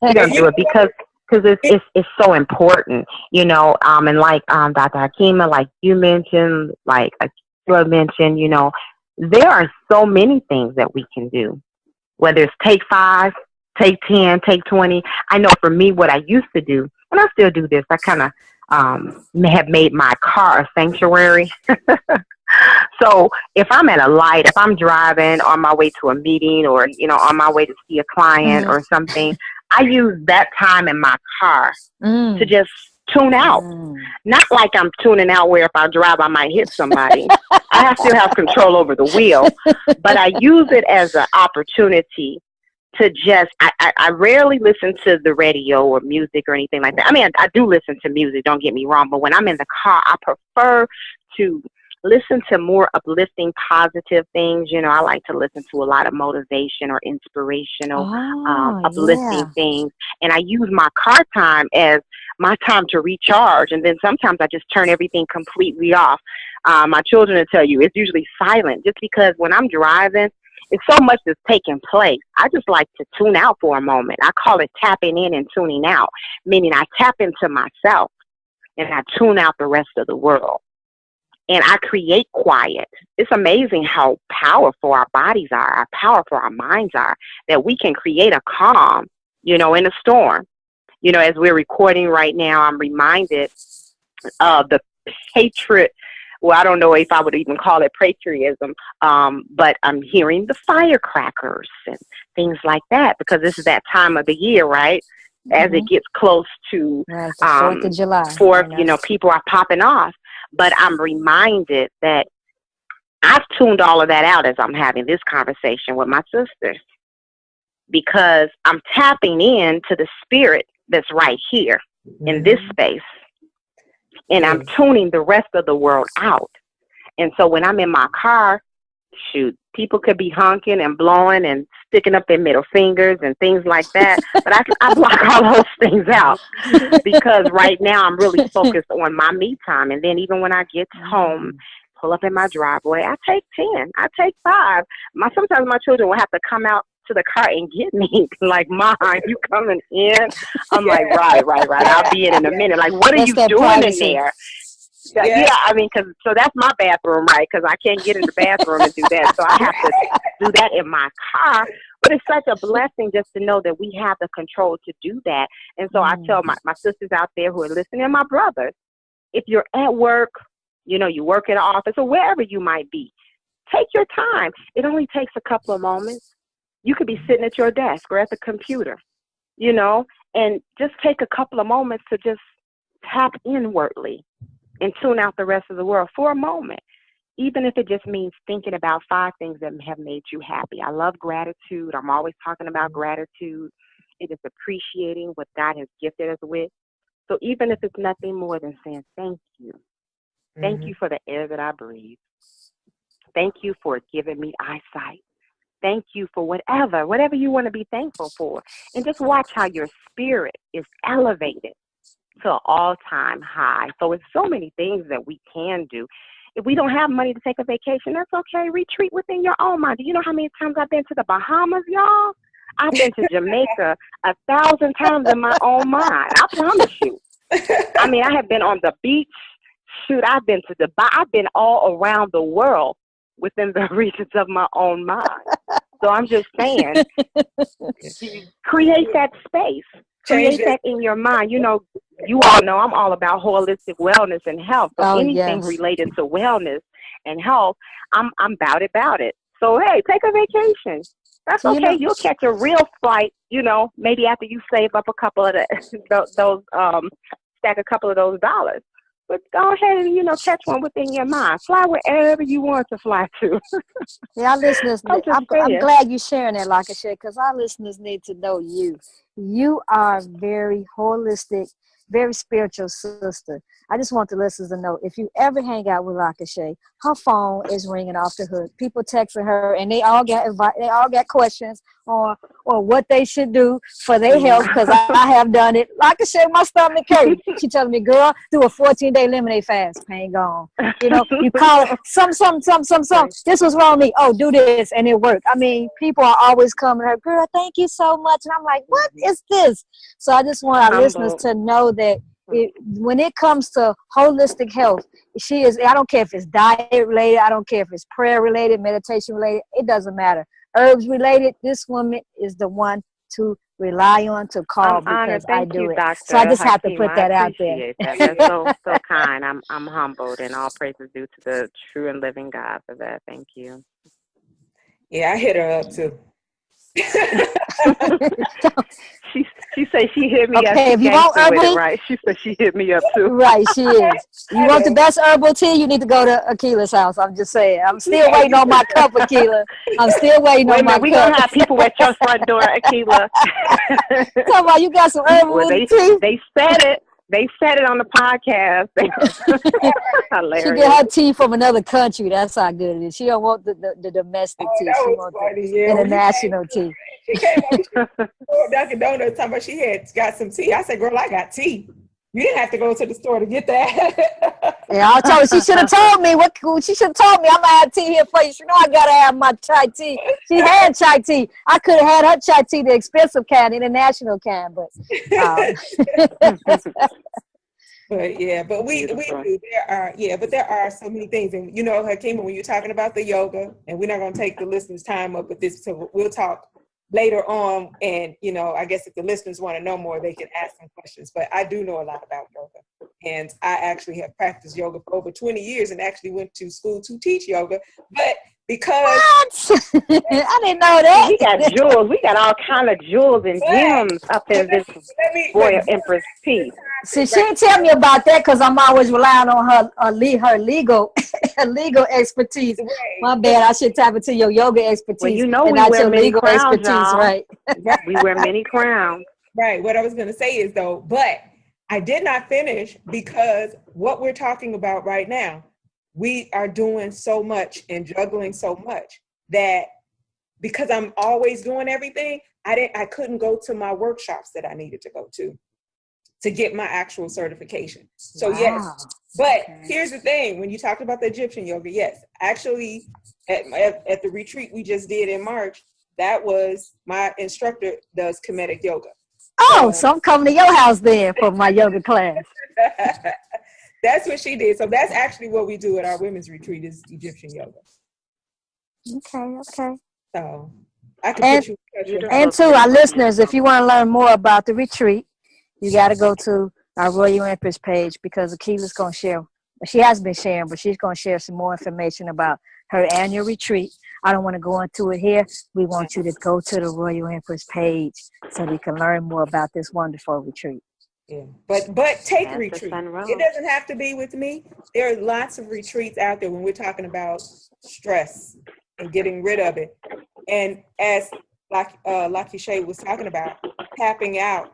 We're going to do it because it's so important, and like Dr. Hakima, like you mentioned, like Akila mentioned, there are so many things that we can do, whether it's take 5, take 10, take 20. I know for me, what I used to do, and I still do this, I kind of have made my car a sanctuary. So if I'm at a light, if I'm driving on my way to a meeting or, on my way to see a client or something, I use that time in my car to just tune out. Not like I'm tuning out where if I drive, I might hit somebody. I still have control over the wheel, but I use it as an opportunity to just, I rarely listen to the radio or music or anything like that. I mean, I do listen to music, don't get me wrong, but when I'm in the car, I prefer to listen to more uplifting, positive things. I like to listen to a lot of motivation or inspirational, uplifting things. And I use my car time as my time to recharge. And then sometimes I just turn everything completely off. My children will tell you it's usually silent, just because when I'm driving, it's so much that's taking place. I just like to tune out for a moment. I call it tapping in and tuning out, meaning I tap into myself and I tune out the rest of the world. And I create quiet. It's amazing how powerful our bodies are, how powerful our minds are, that we can create a calm, in a storm. As we're recording right now, I'm reminded of the patriot. Well, I don't know if I would even call it patriotism, but I'm hearing the firecrackers and things like that, because this is that time of the year, right? As it gets close to the 4th of July. 4th, people are popping off. But I'm reminded that I've tuned all of that out as I'm having this conversation with my sisters, because I'm tapping into the spirit that's right here in this space. And I'm tuning the rest of the world out. And so when I'm in my car, people could be honking and blowing and sticking up their middle fingers and things like that. But I block all those things out, because right now I'm really focused on my me time. And then even when I get home, pull up in my driveway, I take 10, I take 5. Sometimes my children will have to come out to the car and get me, like, Mom, you coming in? I'm like, right. I'll be in a minute. Like, what are you doing privacy in there? I mean, so that's my bathroom, right? Because I can't get in the bathroom and do that. So I have to do that in my car. But it's such a blessing just to know that we have the control to do that. And so I tell my sisters out there who are listening, and my brothers, if you're at work, you work in an office or wherever you might be, take your time. It only takes a couple of moments. You could be sitting at your desk or at the computer, and just take a couple of moments to just tap inwardly and tune out the rest of the world for a moment, even if it just means thinking about 5 things that have made you happy. I love gratitude. I'm always talking about gratitude. It is appreciating what God has gifted us with. So even if it's nothing more than saying thank you. Thank you for the air that I breathe. Thank you for giving me eyesight. Thank you for whatever you want to be thankful for. And just watch how your spirit is elevated to an all-time high. So it's so many things that we can do. If we don't have money to take a vacation, that's okay. Retreat within your own mind. Do you know how many times I've been to the Bahamas, y'all? I've been to Jamaica 1,000 times in my own mind. I promise you. I mean, I have been on the beach. Shoot, I've been to Dubai. I've been all around the world within the regions of my own mind. So I'm just saying, create that space. Create that in your mind. You know, you all know I'm all about holistic wellness and health. So anything related to wellness and health, I'm about it. So, hey, take a vacation. That's okay. You'll catch a real flight, you know, maybe after you save up a couple of those stack a couple of those dollars. But go ahead and, you know, catch one within your mind. Fly wherever you want to fly to. Yeah, our listeners, I'm glad you're sharing that, Lakasha, because our listeners need to know you. You are very holistic, very spiritual sister. I just want the listeners to know, if you ever hang out with Lakasha, her phone is ringing off the hook. People texting her, and they all got questions on what they should do for their health, because I have done it. Lakasha, my stomach hurt. She telling me, girl, do a 14-day lemonade fast. Pain gone. You know, you call it some. This was wrong with me. Oh, do this, and it worked. I mean, people are always coming to her, girl, thank you so much. And I'm like, what is this? So I just want our listeners to know that when it comes to holistic health, she is, I don't care if it's diet related, I don't care if it's prayer related, meditation related, it doesn't matter. Herbs related, this woman is the one to rely on, to call, because I do it. Dr. So I just have to Hakeem, put that out there. That's so kind. I'm humbled, and all praises due to the true and living God for that. Thank you. Yeah, I hit her up too. She said she hit me up. Okay, if you want herbal tea, right? She said she hit me up too. Right, she is. You want the best herbal tea? You need to go to Akila's house. I'm just saying. I'm still waiting on my cup, Akila. I'm still waiting on my cup. We're gonna have people at your front door, Akila. Talk about you got some herbal tea. They said it. They said it on the podcast. Hilarious. She get her tea from another country. That's how good it is. She don't want the domestic tea. She wants the international tea. She came up to Dunkin' Donuts talking about she had got some tea. I said, girl, I got tea. You didn't have to go to the store to get that. Yeah, I told her she should have told me. She should have told me, I'm gonna have tea here for you. She know I gotta have my chai tea. She had chai tea. I could have had her chai tea, the expensive kind, the international kind, but But yeah, but we do. There are so many things, and you know, Hakeem, when you're talking about the yoga, and we're not going to take the listeners' time up with this, so we'll talk later on. And you know, I guess if the listeners want to know more, they can ask some questions. But I do know a lot about yoga, and I actually have practiced yoga for over 20 years, and actually went to school to teach yoga. But because I didn't know that. We got jewels. We got all kind of jewels and gems up in this Royal Empress piece. See, she didn't tell me about that, because I'm always relying on her legal expertise. Right. My bad. I should tap into your yoga expertise. Well, you know, we wear many crowns, y'all. Right? We wear many crowns. Right. What I was going to say is, though, but I did not finish, because what we're talking about right now, we are doing so much and juggling so much that, because I'm always doing everything, I couldn't go to my workshops that I needed to go to get my actual certification. So yes, but here's the thing: when you talked about the Egyptian yoga, yes, actually at the retreat we just did in March, that was my instructor does Kemetic yoga. Oh, so I'm coming to your house then for my yoga class. That's what she did. So that's actually what we do at our women's retreat, is Egyptian yoga. Okay. So I can put you in touch. And to our listeners, if you want to learn more about the retreat, you got to go to our Royal Empress page, because Akila's going to share. She has been sharing, but she's going to share some more information about her annual retreat. I don't want to go into it here. We want you to go to the Royal Empress page so you can learn more about this wonderful retreat. Yeah, but take a retreat. It doesn't have to be with me. There are lots of retreats out there when we're talking about stress and getting rid of it. And as Lucky Shay was talking about, tapping out,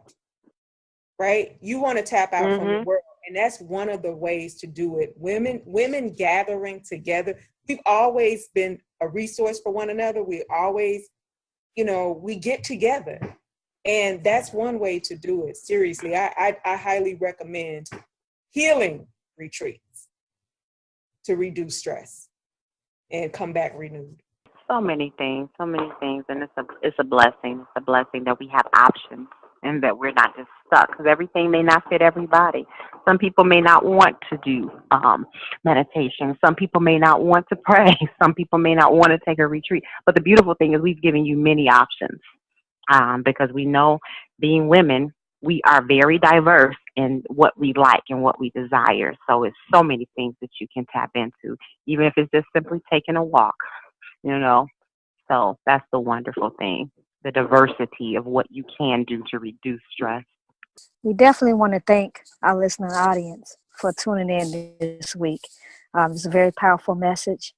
right? You want to tap out from the world, and that's one of the ways to do it. Women gathering together. we've always been a resource for one another. We always, we get together. And that's one way to do it. Seriously, I highly recommend healing retreats to reduce stress and come back renewed. So many things, and it's a blessing. It's a blessing that we have options and that we're not just stuck, because everything may not fit everybody. Some people may not want to do meditation. Some people may not want to pray. Some people may not want to take a retreat. But the beautiful thing is we've given you many options, because we know, being women, we are very diverse in what we like and what we desire. So it's so many things that you can tap into, even if it's just simply taking a walk. So that's the wonderful thing, the diversity of what you can do to reduce stress. We definitely want to thank our listening audience for tuning in this week. It's a very powerful message.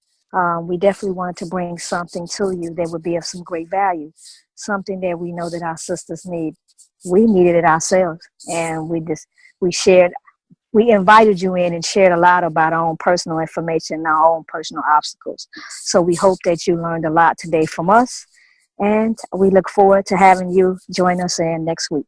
We definitely wanted to bring something to you that would be of some great value, something that we know that our sisters need. We needed it ourselves, and we invited you in and shared a lot about our own personal information and our own personal obstacles. So we hope that you learned a lot today from us, and we look forward to having you join us in next week.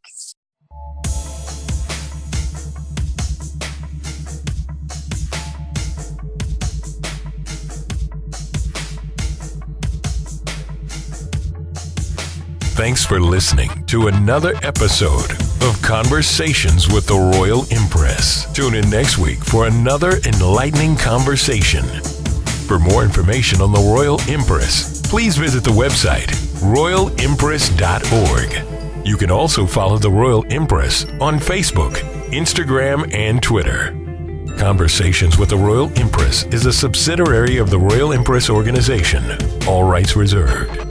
Thanks for listening to another episode of Conversations with the Royal Empress. Tune in next week for another enlightening conversation. For more information on the Royal Empress, please visit the website royalempress.org. You can also follow the Royal Empress on Facebook, Instagram, and Twitter. Conversations with the Royal Empress is a subsidiary of the Royal Empress organization. All rights reserved.